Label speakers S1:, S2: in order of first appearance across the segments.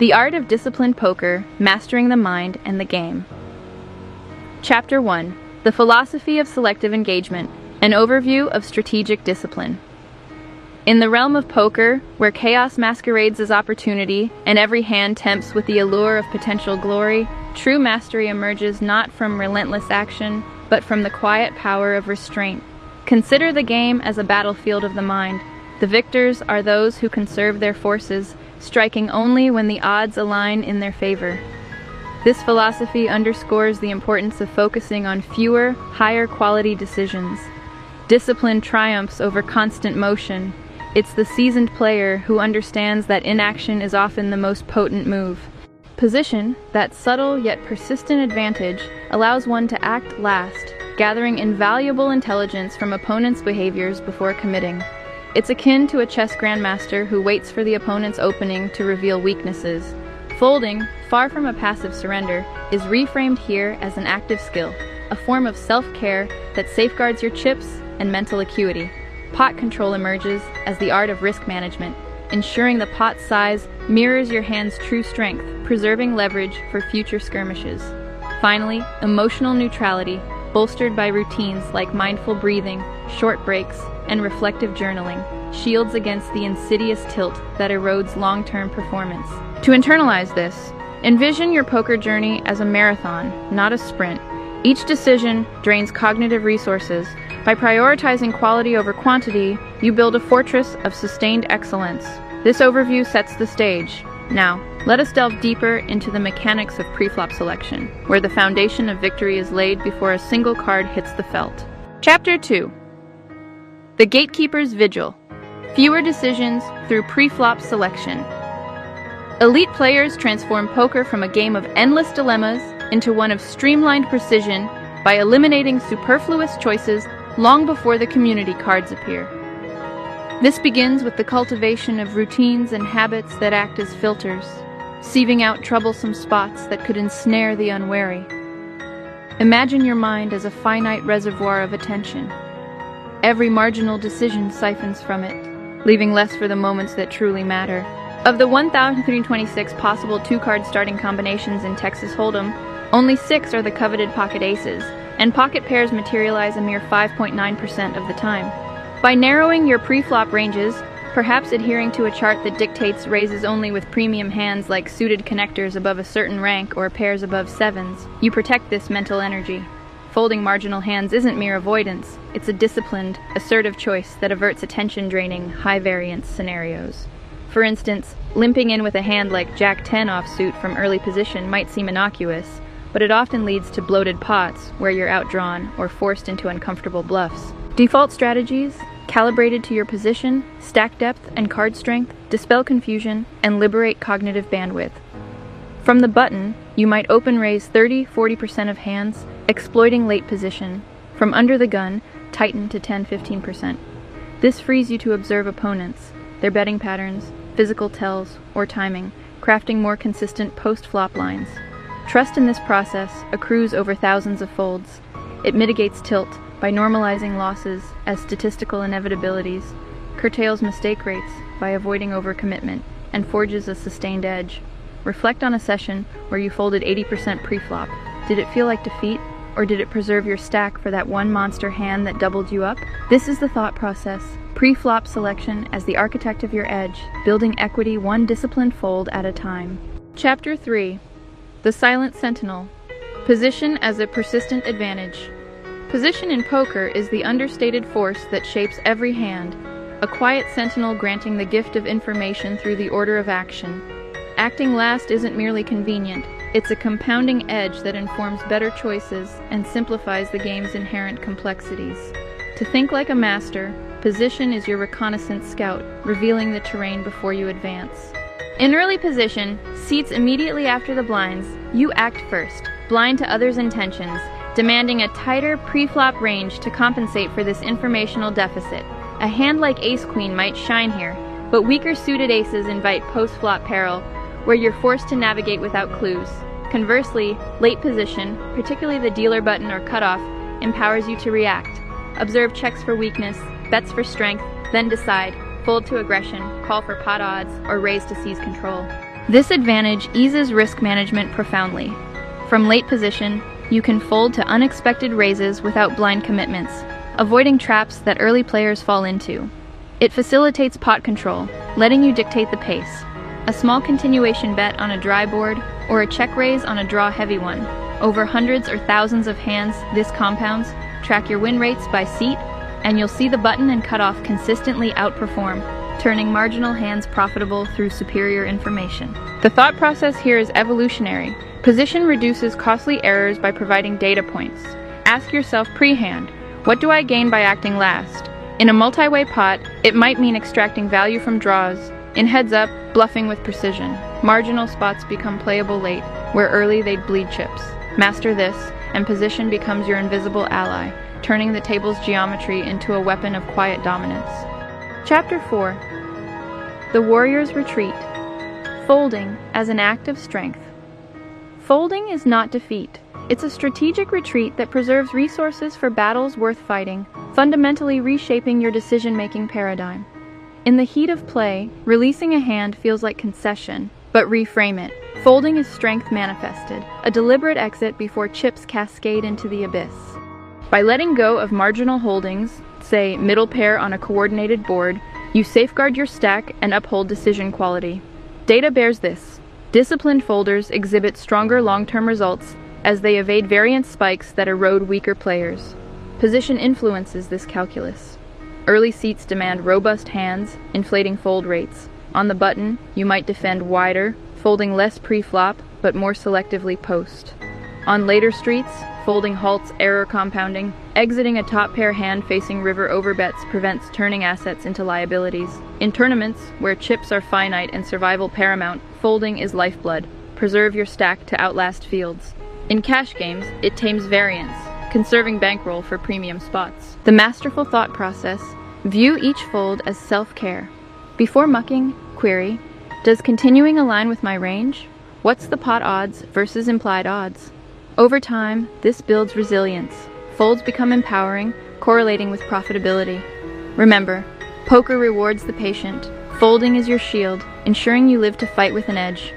S1: The Art of Disciplined Poker, Mastering the Mind and the Game. Chapter 1. The Philosophy of Selective Engagement, an Overview of Strategic Discipline. In the realm of poker, where chaos masquerades as opportunity and every hand tempts with the allure of potential glory, true mastery emerges not from relentless action, but from the quiet power of restraint. Consider the game as a battlefield of the mind. The victors are those who conserve their forces, striking only when the odds align in their favor. This philosophy underscores the importance of focusing on fewer, higher quality decisions. Discipline triumphs over constant motion. It's the seasoned player who understands that inaction is often the most potent move. Position, that subtle yet persistent advantage, allows one to act last, gathering invaluable intelligence from opponents' behaviors before committing. It's akin to a chess grandmaster who waits for the opponent's opening to reveal weaknesses. Folding, far from a passive surrender, is reframed here as an active skill, a form of self-care that safeguards your chips and mental acuity. Pot control emerges as the art of risk management, ensuring the pot size mirrors your hand's true strength, preserving leverage for future skirmishes. Finally, emotional neutrality, bolstered by routines like mindful breathing, short breaks, and reflective journaling, shields against the insidious tilt that erodes long-term performance. To internalize this, envision your poker journey as a marathon, not a sprint. Each decision drains cognitive resources. By prioritizing quality over quantity, you build a fortress of sustained excellence. This overview sets the stage. Now, let us delve deeper into the mechanics of preflop selection, where the foundation of victory is laid before a single card hits the felt. Chapter 2. The Gatekeeper's Vigil. Fewer decisions through preflop selection. Elite players transform poker from a game of endless dilemmas into one of streamlined precision by eliminating superfluous choices long before the community cards appear. This begins with the cultivation of routines and habits that act as filters, sieving out troublesome spots that could ensnare the unwary. Imagine your mind as a finite reservoir of attention. Every marginal decision siphons from it, leaving less for the moments that truly matter. Of the 1,326 possible two-card starting combinations in Texas Hold'em, only 6 are the coveted pocket aces, and pocket pairs materialize a mere 5.9% of the time. By narrowing your pre-flop ranges, perhaps adhering to a chart that dictates raises only with premium hands like suited connectors above a certain rank or pairs above 7s, you protect this mental energy. Folding marginal hands isn't mere avoidance, it's a disciplined, assertive choice that averts attention-draining, high-variance scenarios. For instance, limping in with a hand like Jack-10 offsuit from early position might seem innocuous, but it often leads to bloated pots where you're outdrawn or forced into uncomfortable bluffs. Default strategies, calibrated to your position, stack depth, and card strength, dispel confusion and liberate cognitive bandwidth. From the button, you might open raise 30-40% of hands, exploiting late position. From under the gun, tighten to 10-15%. This frees you to observe opponents, their betting patterns, physical tells, or timing, crafting more consistent post-flop lines. Trust in this process accrues over thousands of folds. It mitigates tilt by normalizing losses as statistical inevitabilities, curtails mistake rates by avoiding overcommitment, and forges a sustained edge. Reflect on a session where you folded 80% preflop. Did it feel like defeat, or did it preserve your stack for that one monster hand that doubled you up? This is the thought process. Pre-flop selection as the architect of your edge, building equity one disciplined fold at a time. Chapter 3. The Silent Sentinel. Position as a persistent advantage. Position in poker is the understated force that shapes every hand, a quiet sentinel granting the gift of information through the order of action. Acting last isn't merely convenient, it's a compounding edge that informs better choices and simplifies the game's inherent complexities. To think like a master, position is your reconnaissance scout, revealing the terrain before you advance. In early position, seats immediately after the blinds, you act first, blind to others' intentions, demanding a tighter pre-flop range to compensate for this informational deficit. A hand like ace-queen might shine here, but weaker suited aces invite post-flop peril, where you're forced to navigate without clues. Conversely, late position, particularly the dealer button or cutoff, empowers you to react. Observe checks for weakness, bets for strength, then decide, fold to aggression, call for pot odds, or raise to seize control. This advantage eases risk management profoundly. From late position, you can fold to unexpected raises without blind commitments, avoiding traps that early players fall into. It facilitates pot control, letting you dictate the pace. A small continuation bet on a dry board, or a check raise on a draw-heavy one. Over hundreds or thousands of hands, this compounds. Track your win rates by seat, and you'll see the button and cutoff consistently outperform, turning marginal hands profitable through superior information. The thought process here is evolutionary. Position reduces costly errors by providing data points. Ask yourself pre-hand, what do I gain by acting last? In a multi-way pot, it might mean extracting value from draws. In heads-up, bluffing with precision. Marginal spots become playable late, where early they'd bleed chips. Master this, and position becomes your invisible ally, turning the table's geometry into a weapon of quiet dominance. Chapter 4. The Warrior's Retreat. Folding as an act of strength. Folding is not defeat. It's a strategic retreat that preserves resources for battles worth fighting, fundamentally reshaping your decision-making paradigm. In the heat of play, releasing a hand feels like concession, but reframe it. Folding is strength manifested, a deliberate exit before chips cascade into the abyss. By letting go of marginal holdings, say middle pair on a coordinated board, you safeguard your stack and uphold decision quality. Data bears this. Disciplined folders exhibit stronger long-term results as they evade variance spikes that erode weaker players. Position influences this calculus. Early seats demand robust hands, inflating fold rates. On the button, you might defend wider, folding less pre-flop, but more selectively post. On later streets, folding halts error compounding. Exiting a top pair hand facing river overbets prevents turning assets into liabilities. In tournaments, where chips are finite and survival paramount, folding is lifeblood. Preserve your stack to outlast fields. In cash games, it tames variance, conserving bankroll for premium spots. The masterful thought process: view each fold as self-care. Before mucking, query, does continuing align with my range? What's the pot odds versus implied odds? Over time, this builds resilience. Folds become empowering, correlating with profitability. Remember, poker rewards the patient. Folding is your shield, ensuring you live to fight with an edge.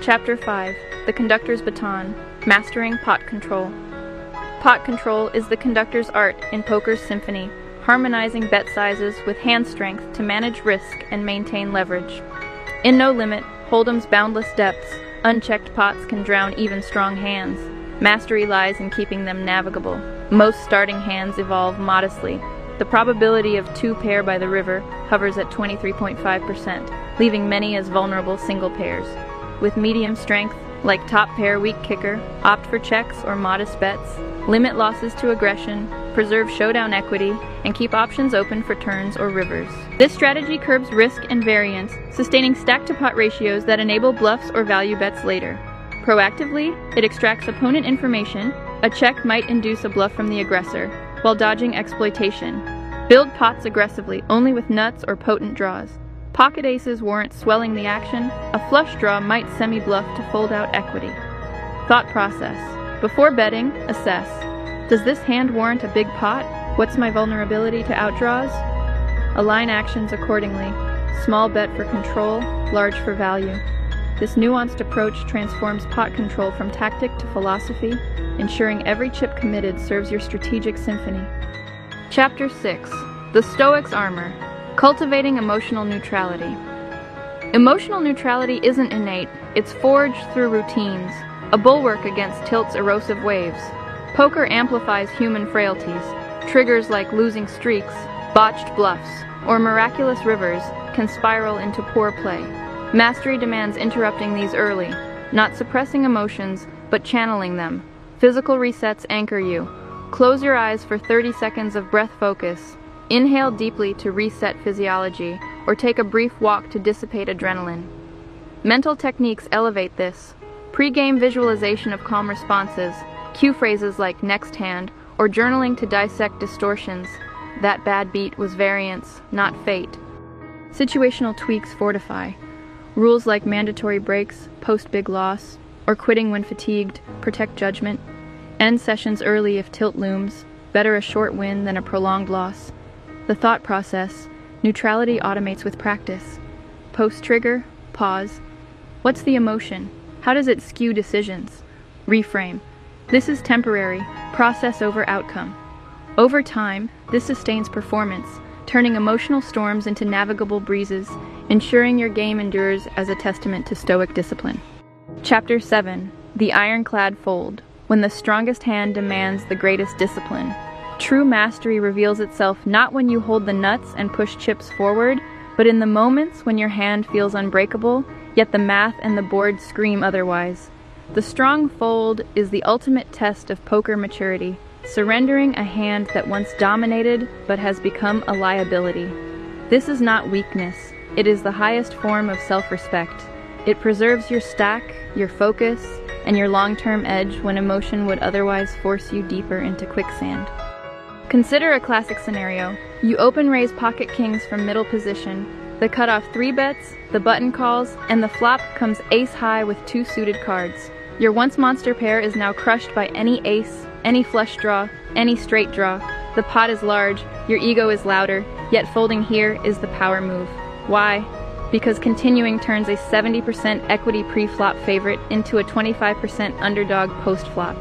S1: Chapter 5. The Conductor's Baton. Mastering Pot Control. Pot control is the conductor's art in poker's symphony, harmonizing bet sizes with hand strength to manage risk and maintain leverage. In No Limit, Hold'em's boundless depths, unchecked pots can drown even strong hands. Mastery lies in keeping them navigable. Most starting hands evolve modestly. The probability of two pair by the river hovers at 23.5%, leaving many as vulnerable single pairs. With medium strength, like top pair weak kicker, opt for checks or modest bets, limit losses to aggression, preserve showdown equity, and keep options open for turns or rivers. This strategy curbs risk and variance, sustaining stack-to-pot ratios that enable bluffs or value bets later. Proactively, it extracts opponent information. A check might induce a bluff from the aggressor, while dodging exploitation. Build pots aggressively, only with nuts or potent draws. Pocket aces warrant swelling the action. A flush draw might semi-bluff to fold out equity. Thought process. Before betting, assess. Does this hand warrant a big pot? What's my vulnerability to outdraws? Align actions accordingly. Small bet for control, large for value. This nuanced approach transforms pot control from tactic to philosophy, ensuring every chip committed serves your strategic symphony. Chapter 6. The Stoic's Armor. Cultivating Emotional Neutrality. Emotional neutrality isn't innate, it's forged through routines, a bulwark against tilt's erosive waves. Poker amplifies human frailties. Triggers like losing streaks, botched bluffs, or miraculous rivers can spiral into poor play. Mastery demands interrupting these early, not suppressing emotions, but channeling them. Physical resets anchor you. Close your eyes for 30 seconds of breath focus. Inhale deeply to reset physiology, or take a brief walk to dissipate adrenaline. Mental techniques elevate this. Pre-game visualization of calm responses, cue phrases like next hand, or journaling to dissect distortions. That bad beat was variance, not fate. Situational tweaks fortify. Rules like mandatory breaks, post big loss, or quitting when fatigued protect judgment. End sessions early if tilt looms. Better a short win than a prolonged loss. The thought process. Neutrality automates with practice. Post-trigger, pause. What's the emotion? How does it skew decisions? Reframe. This is temporary, process over outcome. Over time, this sustains performance, turning emotional storms into navigable breezes, ensuring your game endures as a testament to stoic discipline. Chapter 7. The Ironclad Fold. When the strongest hand demands the greatest discipline. True mastery reveals itself not when you hold the nuts and push chips forward, but in the moments when your hand feels unbreakable, yet the math and the board scream otherwise. The strong fold is the ultimate test of poker maturity, surrendering a hand that once dominated but has become a liability. This is not weakness, it is the highest form of self-respect. It preserves your stack, your focus, and your long-term edge when emotion would otherwise force you deeper into quicksand. Consider a classic scenario. You open-raise pocket kings from middle position. The cutoff 3 bets, the button calls, and the flop comes ace-high with 2 suited cards. Your once monster pair is now crushed by any ace, any flush draw, any straight draw. The pot is large, your ego is louder, yet folding here is the power move. Why? Because continuing turns a 70% equity pre-flop favorite into a 25% underdog post-flop.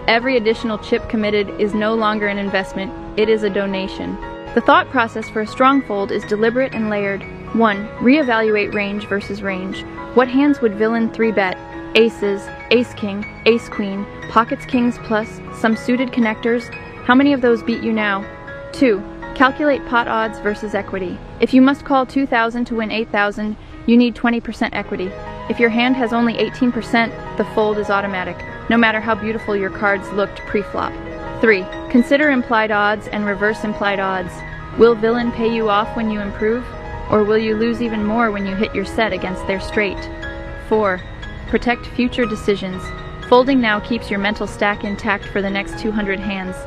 S1: Every additional chip committed is no longer an investment, it is a donation. The thought process for a strong fold is deliberate and layered. 1. Reevaluate range versus range. What hands would villain 3-bet? Aces, ace-king, ace-queen, pockets kings plus, some suited connectors. How many of those beat you now? 2. Calculate pot odds versus equity. If you must call 2,000 to win 8,000, you need 20% equity. If your hand has only 18%, the fold is automatic, no matter how beautiful your cards looked pre-flop. 3. Consider implied odds and reverse implied odds. Will villain pay you off when you improve? Or will you lose even more when you hit your set against their straight? 4. Protect future decisions. Folding now keeps your mental stack intact for the next 200 hands.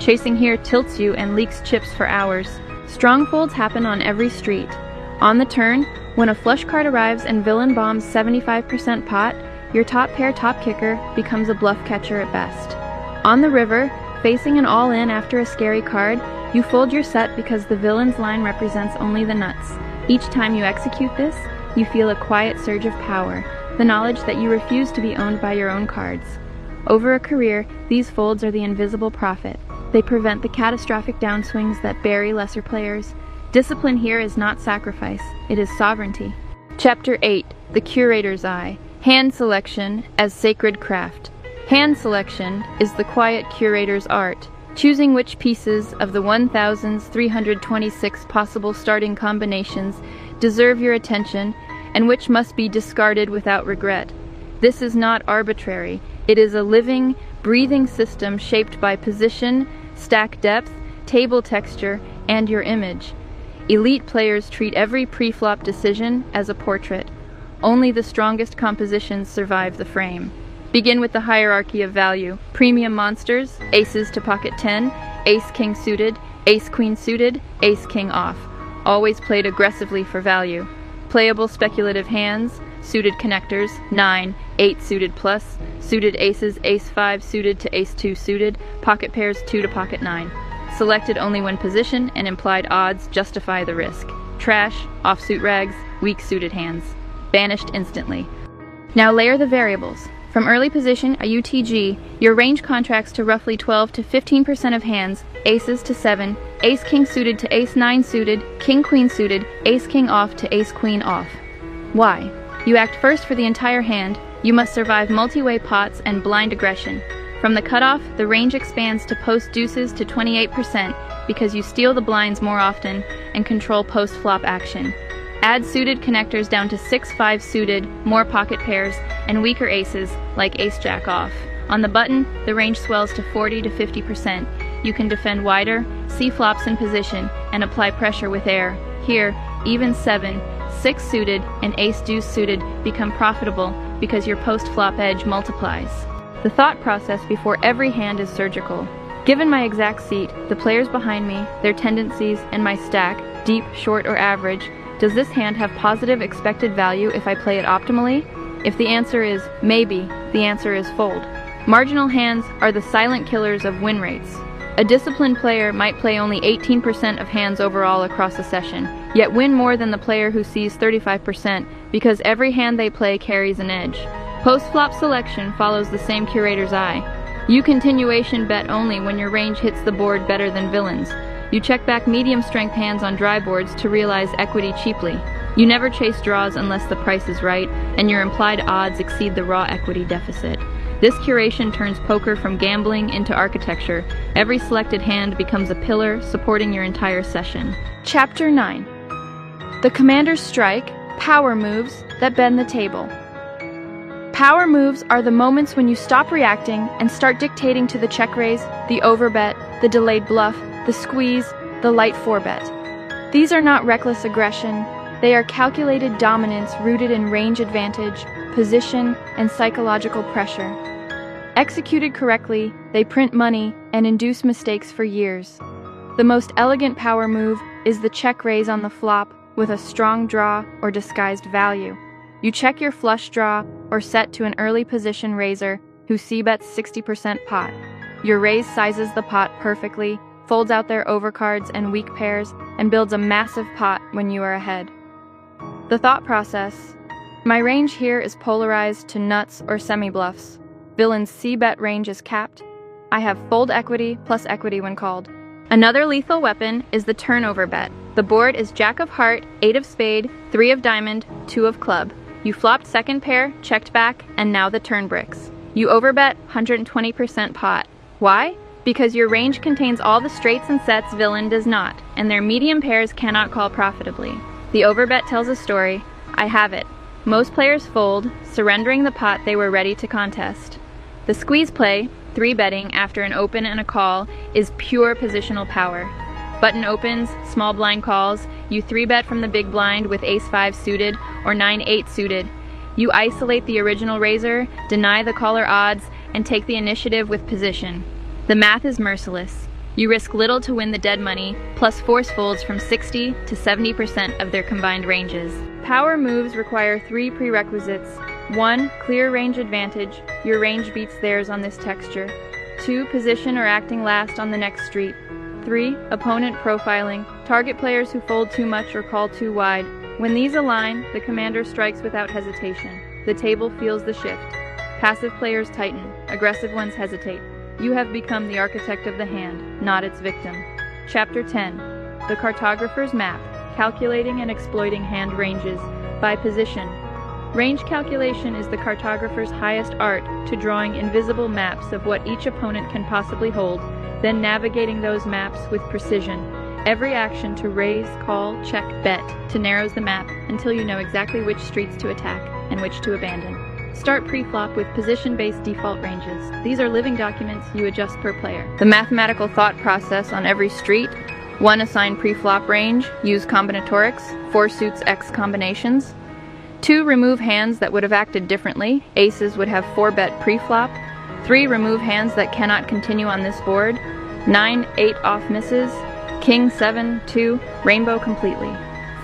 S1: Chasing here tilts you and leaks chips for hours. Strong folds happen on every street. On the turn, when a flush card arrives and villain bombs 75% pot, your top pair top kicker becomes a bluff catcher at best. On the river, facing an all-in after a scary card, you fold your set because the villain's line represents only the nuts. Each time you execute this, you feel a quiet surge of power, the knowledge that you refuse to be owned by your own cards. Over a career, these folds are the invisible profit. They prevent the catastrophic downswings that bury lesser players. Discipline here is not sacrifice, it is sovereignty. Chapter 8. The Curator's Eye. Hand selection as sacred craft. Hand selection is the quiet curator's art, choosing which pieces of the 1,326 possible starting combinations deserve your attention and which must be discarded without regret. This is not arbitrary. It is a living, breathing system shaped by position, stack depth, table texture, and your image. Elite players treat every pre-flop decision as a portrait. Only the strongest compositions survive the frame. Begin with the hierarchy of value. Premium monsters, aces to pocket 10, ace-king suited, ace-queen suited, ace-king off. Always played aggressively for value. Playable speculative hands, suited connectors, 9, 8 suited plus, suited aces, ace-5 suited to ace-2 suited, pocket pairs 2 to pocket 9. Selected only when position and implied odds justify the risk. Trash, offsuit rags, weak suited hands. Banished instantly. Now layer the variables. From early position, a UTG, your range contracts to roughly 12 to 15% of hands, aces to 7, ace-king suited to ace-9 suited, king-queen suited, ace-king off to ace-queen off. Why? You act first for the entire hand, you must survive multi-way pots and blind aggression. From the cutoff, the range expands to post deuces to 28% because you steal the blinds more often and control post-flop action. Add suited connectors down to 6-5 suited, more pocket pairs, and weaker aces like ace-jack off. On the button, the range swells to 40 to 50%. You can defend wider, see flops in position, and apply pressure with air. Here, even 7, 6 suited, and ace-deuce suited become profitable because your post-flop edge multiplies. The thought process before every hand is surgical. Given my exact seat, the players behind me, their tendencies, and my stack, deep, short, or average, does this hand have positive expected value if I play it optimally? If the answer is maybe, the answer is fold. Marginal hands are the silent killers of win rates. A disciplined player might play only 18% of hands overall across a session, yet win more than the player who sees 35% because every hand they play carries an edge. Post-flop selection follows the same curator's eye. You continuation bet only when your range hits the board better than villains. You check back medium-strength hands on dry boards to realize equity cheaply. You never chase draws unless the price is right, and your implied odds exceed the raw equity deficit. This curation turns poker from gambling into architecture. Every selected hand becomes a pillar supporting your entire session. Chapter 9. The Commander's Strike, Power Moves that Bend the Table. Power moves are the moments when you stop reacting and start dictating to the check raise, the overbet, the delayed bluff, the squeeze, the light 4-bet. These are not reckless aggression. They are calculated dominance rooted in range advantage, position, and psychological pressure. Executed correctly, they print money and induce mistakes for years. The most elegant power move is the check raise on the flop with a strong draw or disguised value. You check your flush draw or set to an early position raiser who c-bets 60% pot. Your raise sizes the pot perfectly, folds out their overcards and weak pairs, and builds a massive pot when you are ahead. The thought process: my range here is polarized to nuts or semi-bluffs. Villain's c-bet range is capped. I have fold equity plus equity when called. Another lethal weapon is the turnover bet. The board is Jack of Heart, 8 of Spade, 3 of Diamond, 2 of Club. You flopped second pair, checked back, and now the turn bricks. You overbet 120% pot. Why? Because your range contains all the straights and sets villain does not, and their medium pairs cannot call profitably. The overbet tells a story. I have it. Most players fold, surrendering the pot they were ready to contest. The squeeze play, 3-betting after an open and a call, is pure positional power. Button opens, small blind calls, you 3-bet from the big blind with ace-5 suited or 9-8 suited. You isolate the original raiser, deny the caller odds, and take the initiative with position. The math is merciless. You risk little to win the dead money, plus force folds from 60 to 70% of their combined ranges. Power moves require 3 prerequisites. 1. Clear range advantage. Your range beats theirs on this texture. 2. Position or acting last on the next street. 3. Opponent profiling. Target players who fold too much or call too wide. When these align, the commander strikes without hesitation. The table feels the shift. Passive players tighten. Aggressive ones hesitate. You have become the architect of the hand, not its victim. Chapter 10. The Cartographer's Map. Calculating and exploiting hand ranges by position. Range calculation is the cartographer's highest art to drawing invisible maps of what each opponent can possibly hold, then navigating those maps with precision. Every action to raise, call, check, bet to narrows the map until you know exactly which streets to attack and which to abandon. Start pre-flop with position-based default ranges. These are living documents you adjust per player. The mathematical thought process on every street: 1. Assign pre-flop range, use combinatorics, 4 suits X combinations. 2. Remove hands that would have acted differently. Aces would have 4-bet pre-flop. 3. Remove hands that cannot continue on this board. 9, 8 off misses. King 7, 2, rainbow completely.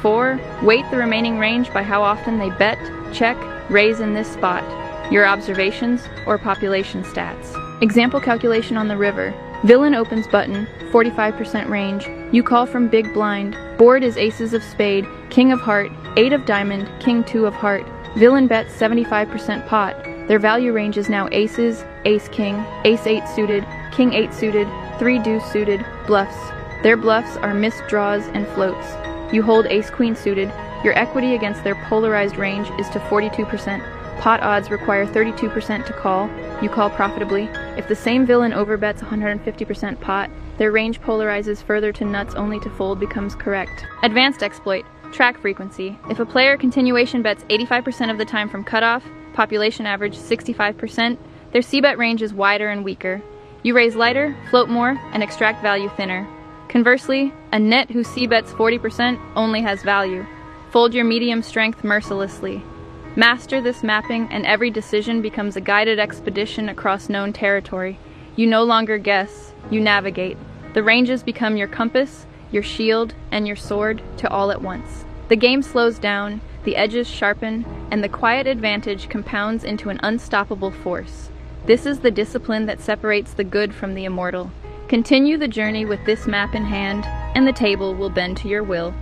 S1: 4. Weight the remaining range by how often they bet, check, raise in this spot. Your observations or population stats. Example calculation on the river. Villain opens button, 45% range. You call from big blind. Board is aces of spade, king of heart, 8 of diamond, king 2 of heart. Villain bets 75% pot. Their value range is now aces, ace king, ace 8 suited, king 8 suited, 3 deuce suited, bluffs. Their bluffs are missed draws and floats. You hold ace queen suited. Your equity against their polarized range is to 42%. Pot odds require 32% to call. You call profitably. If the same villain overbets 150% pot, their range polarizes further to nuts only to fold becomes correct. Advanced exploit. Track frequency. If a player continuation bets 85% of the time from cutoff, population average 65%, their c-bet range is wider and weaker. You raise lighter, float more, and extract value thinner. Conversely, a net who c-bets 40% only has value. Fold your medium strength mercilessly. Master this mapping and every decision becomes a guided expedition across known territory. You no longer guess, you navigate. The ranges become your compass, your shield, and your sword to all at once. The game slows down, the edges sharpen, and the quiet advantage compounds into an unstoppable force. This is the discipline that separates the good from the immortal. Continue the journey with this map in hand, and the table will bend to your will.